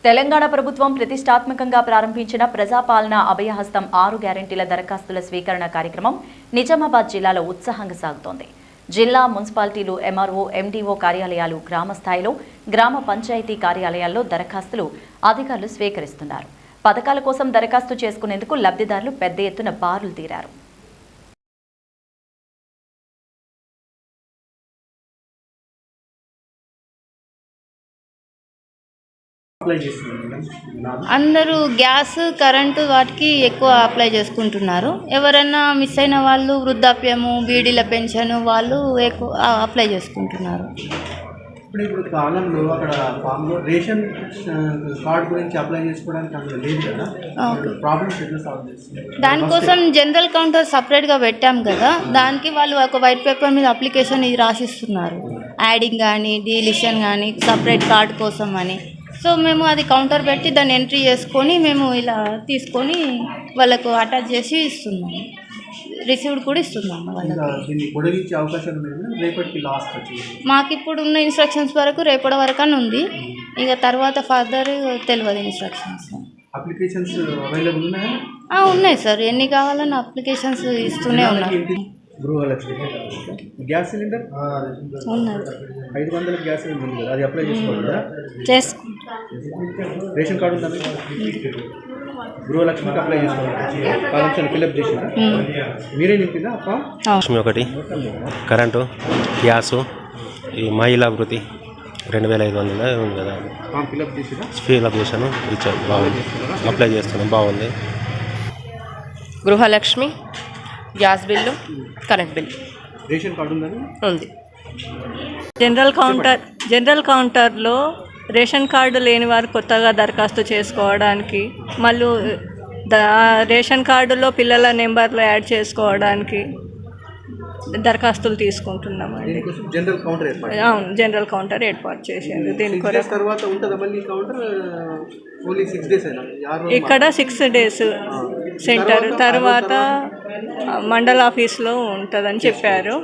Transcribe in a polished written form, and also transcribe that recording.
తెలంగాణ ప్రభుత్వం ప్రతిష్టాత్మకంగా ప్రారంభించిన ప్రజాపాలన అభయహస్తం 6 గ్యారెంటీల దరఖాస్తుల స్వీకరణ కార్యక్రమం నిజామాబాద్ జిల్లాలో ఉత్సాహంగా సాగుతోంది. జిల్లా మున్సిపాలిటీలు, ఎంఆర్ఓ, ఎండీఓ కార్యాలయాలు, గ్రామ స్థాయిలో గ్రామ పంచాయతీ కార్యాలయాల్లో దరఖాస్తులు అధికారులు స్వీకరిస్తున్నారు. పథకాల కోసం దరఖాస్తు చేసుకునేందుకు లబ్ధిదారులు పెద్ద ఎత్తున బారులు తీరారు. అందరూ గ్యాస్, కరెంటు వాటికి ఎక్కువ అప్లై చేసుకుంటున్నారు. ఎవరైనా మిస్ అయిన వాళ్ళు వృద్ధాప్యము, బీడీల పెన్షన్ వాళ్ళు ఎక్కువ అప్లై చేసుకుంటున్నారు. ఇప్పుడు కాలంలో అక్కడ ఫామ్లో రేషన్ కార్డు గురించి అప్లై చేసుకోవడానికి అందులో లేదు కదా, ప్రాబ్లమ్స్ ఎట్లా సాల్వ్ చేస్తుంది? దానికోసం జనరల్ కౌంటర్ సపరేట్గా పెట్టాం కదా, దానికి వాళ్ళు ఒక వైట్ పేపర్ మీద అప్లికేషన్ ఇది రాసిస్తున్నారు. యాడింగ్ కానీ, డీలిషన్ కానీ, సపరేట్ కార్డు కోసం అని. సో మేము అది కౌంటర్ పెట్టి దాన్ని ఎంట్రీ చేసుకొని మేము ఇలా తీసుకొని వాళ్ళకు అటాచ్ చేసి ఇస్తున్నాము. రిసీవ్డ్ కూడా ఇస్తున్నాము వాళ్ళకి. మాకు ఇప్పుడు ఉన్న ఇన్స్ట్రక్షన్స్ వరకు రేపటి వరకు అని ఉంది. ఇక తర్వాత ఫర్దర్ తెలియదు ఇన్స్ట్రక్షన్స్. ఉన్నాయి సార్, ఎన్ని కావాలన్న అప్లికేషన్స్ ఇస్తూనే ఉన్నాయి. గృహలక్ష్మి గ్యాస్ సిలిండర్ ఉన్నది, 500 గ్యాస్ సిలిండర్ ఉంది కదా, అది అప్లై చేసుకోవాలా? రేషన్ కార్డు ఉందా? గృహలక్ష్మికి అప్లై చేసుకోవాలి. కాలక్షన్ ఫిల్అప్ చేసిన మీరే నింపిందా? లక్ష్మి ఒకటి, కరెంటు, గ్యాసు, ఈ మహిళా వృత్తి 2500 ఉంది కదా, ఫిల్అప్ చేశాను, ఇచ్చాను. బాగుంది, అప్లై చేస్తున్నాను, బాగుంది. Gruhalakshmi, gas bill, current bill. Ration card ఉందని ఉంది. జనరల్ కౌంటర్లో రేషన్ కార్డు లేని వారు కొత్తగా దరఖాస్తు చేసుకోవడానికి, మళ్ళీ రేషన్ కార్డులో పిల్లల నెంబర్లు యాడ్ చేసుకోవడానికి దరఖాస్తులు తీసుకుంటున్నామండి. అవును, జనరల్ కౌంటర్ ఏర్పాటు చేసేది దీని కొరకు. ఇక్కడ 6 days సెంటర్ తర్వాత మండల ఆఫీస్లో ఉంటుందని చెప్పారు.